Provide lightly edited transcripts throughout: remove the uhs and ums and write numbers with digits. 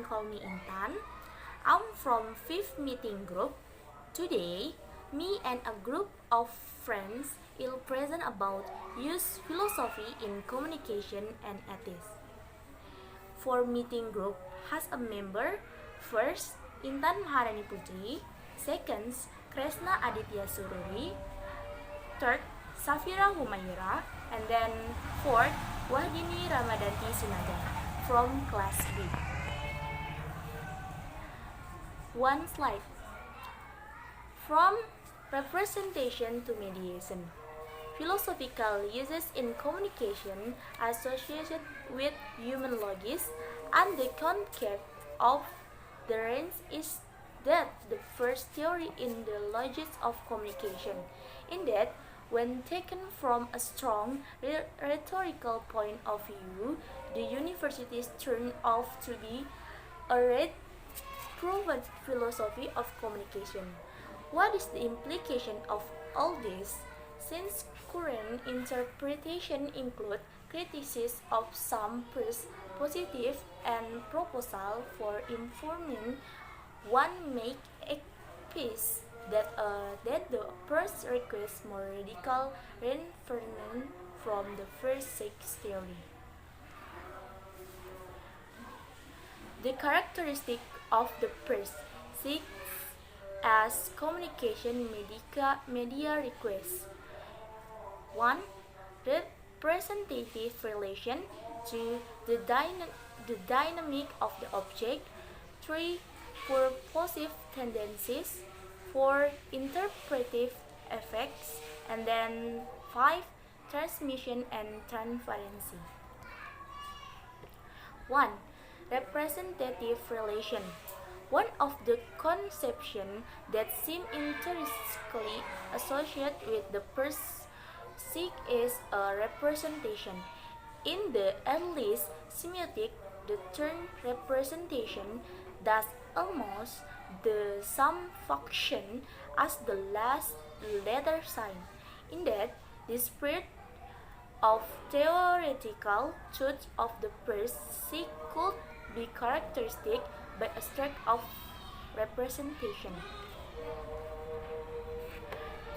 call me Intan. I'm from 5th meeting group. Today, me and a group of friends will present about use philosophy in communication and ethics. For meeting group has a member. First, Intan Maharani Putri. Second, Kresna Aditya Sururi. Third, Safira Humayura. And then fourth, Wahdini Ramadanti Sinaga from Class B. One slide. From representation to mediation. Philosophical uses in communication associated with human logics, and the concept of the range is that the first theory in the logics of communication. In that, when taken from a strong rhetorical point of view, the universities turn out to be a red proven philosophy of communication. What is the implication of all this? Since current interpretation include criticism of some positive and proposal for informing, one make a case that the first requires more radical reinforcement from the first six theory. The characteristic of the first six as communication media requests. 1. Representative relation. 2. The dynamic of the object. 3. Purposive tendencies. 4. Interpretive effects. And then 5. Transmission and transparency. 1. Representative relation. One of the conceptions that seem intrinsically associated with the first six is a representation. In the earliest semiotic, the term representation does almost the same function as the last letter sign. In that, the spirit of theoretical truth of the first six could be characteristic by a streak of representation.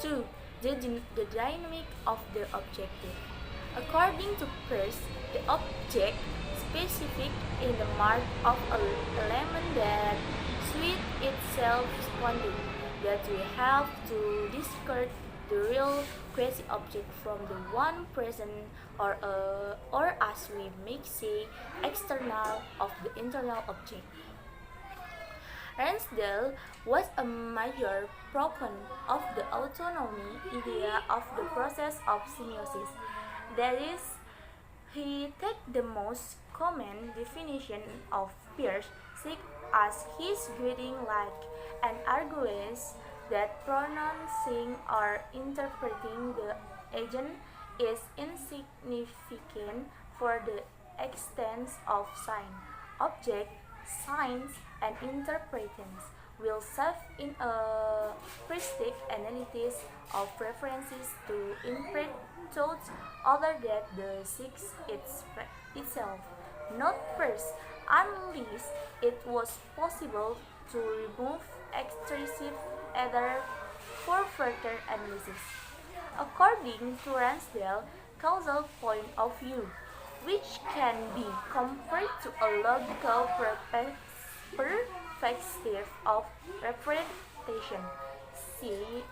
2. The dynamic of the objective. According to Peirce, the object specific in the mark of an element that suits itself responding, that we have to discard the real quasi-object from the one present or as we may say external of the internal object. Ransdale was a major proponent of the autonomy idea of the process of semiosis. That is, he takes the most common definition of Peirce as his guiding light and argues that pronouncing or interpreting the agent is insignificant for the extent of sign, object, signs, and interpretations will serve in a heuristic analysis of references to interpret thoughts other than the six itself. Not first, unless it was possible to remove extrinsic ether for further analysis. According to Ransdale, causal point of view, which can be compared to a logical perspective of representation,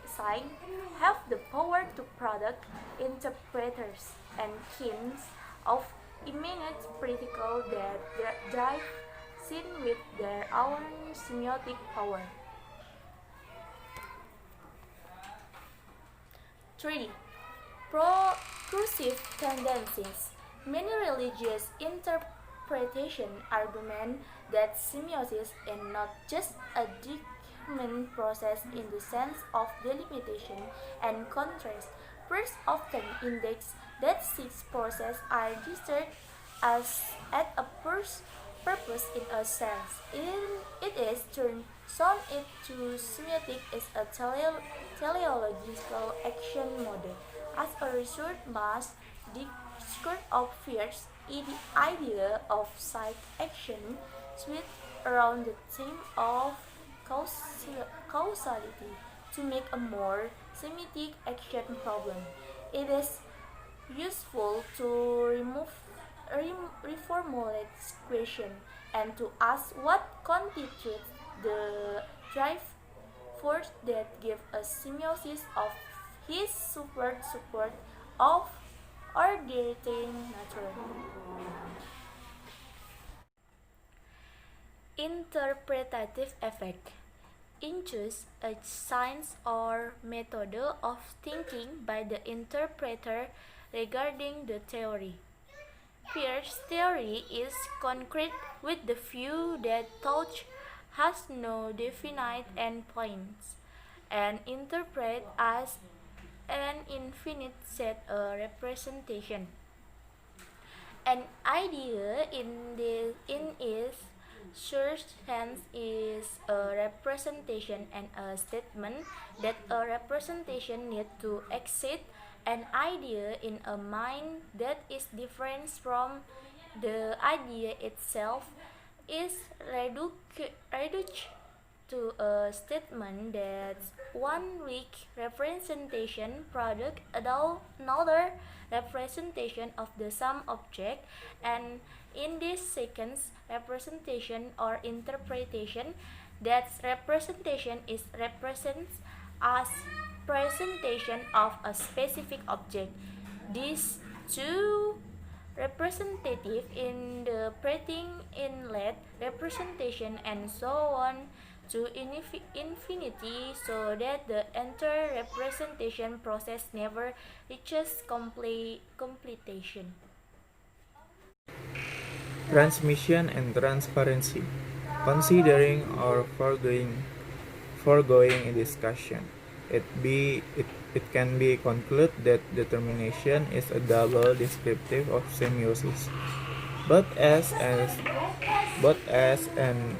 signs have the power to produce interpreters and kinds of immanent particle that drive sin with their own semiotic power. 3. Purposive tendencies. Many religious interpretation argument that semiosis is not just a determined process in the sense of delimitation and contrast. First, often index that six processes are discerned as at a purpose in a sense. It is turned shown it to semiotic is a teleological action model. As a result, mass discourse of fears, the idea of side action, with around the theme of causality to make a more semantic action problem. It is useful to reformulate question and to ask what constitutes the drive force that give a semiosis of his support of ordinary nature. Interpretative effect induce a science or method of thinking by the interpreter regarding the theory. Peirce's theory is concrete with the view that thought has no definite endpoints and interpret as an infinite set of representation. An idea in its source sense is a representation, and a statement that a representation needs to exist an idea in a mind that is different from the idea itself is reduced to a statement that one weak representation product another representation of the same object, and in this second representation or interpretation, that representation is represents as presentation of a specific object. These two representative interpreting inlet representation and so on to infinity, so that the entire representation process never reaches completion. Transmission and transparency. Considering our foregoing discussion, it can be concluded that determination is a double descriptive of semiosis, both as an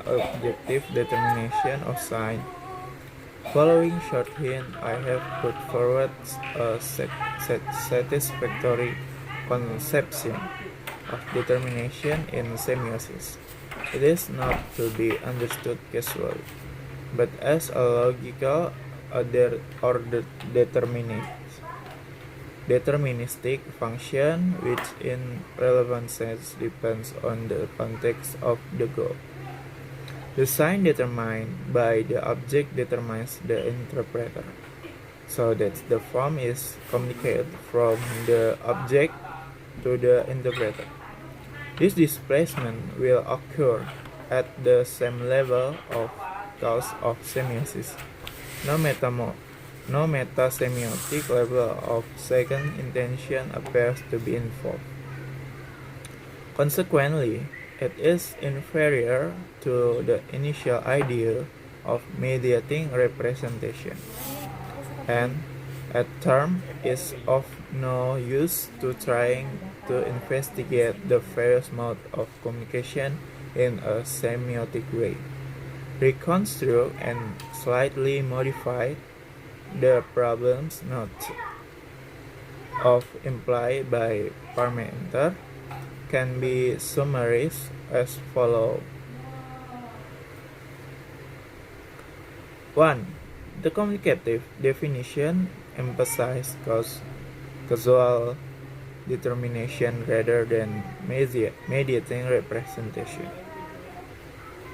objective determination of sign. Following short hint, I have put forward a satisfactory conception of determination in semiosis. It is not to be understood casually, but as a logical deterministic function which in relevant sense depends on the context of the goal. The sign determined by the object determines the interpreter, so that the form is communicated from the object to the interpreter. This displacement will occur at the same level of cause of semiosis. No metasemiotic level of second intention appears to be involved. Consequently, it is inferior to the initial idea of mediating representation, and a term is of no use to trying to investigate the various modes of communication in a semiotic way. Reconstruct and slightly modify the problem's note of implied by Parmenter can be summarized as follows. 1. The communicative definition emphasizes causal determination rather than mediating representation.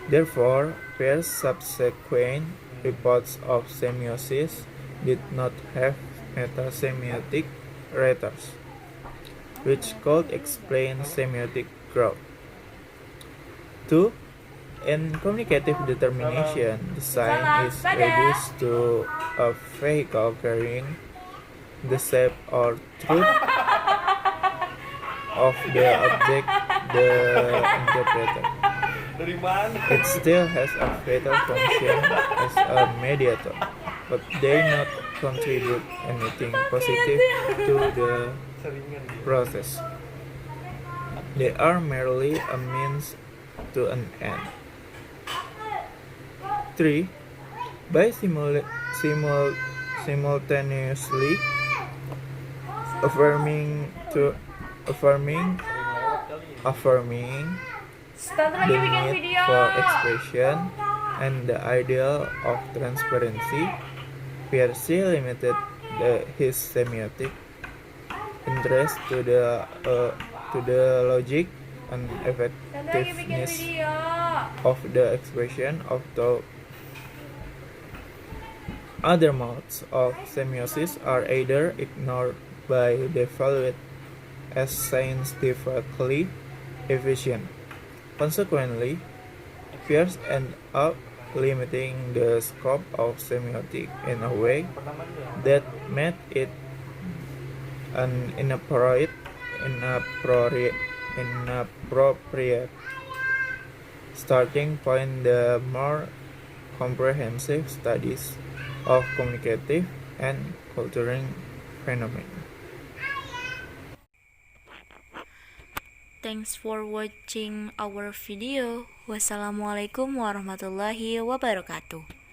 Therefore, Peirce's subsequent reports of semiosis did not have metasemiotic writers, which could explain semiotic growth. 2. In communicative determination, the sign is reduced to a vehicle carrying the shape or truth of the object, the interpreter. It still has a vital function as a mediator, but they not contribute anything positive to the process. They are merely a means to an end. 3. By simultaneously affirming the need for expression, and the ideal of transparency, Piercy limited his semiotic interest to the logic and effectiveness of the expression of thought. Other modes of semiosis are either ignored by the evaluate as scientifically efficient. Consequently, Pierce ended up limiting the scope of semiotics in a way that made it an inappropriate starting point the more comprehensive studies of communicative and cultural phenomena. Thanks for watching our video. Wassalamualaikum warahmatullahi wabarakatuh.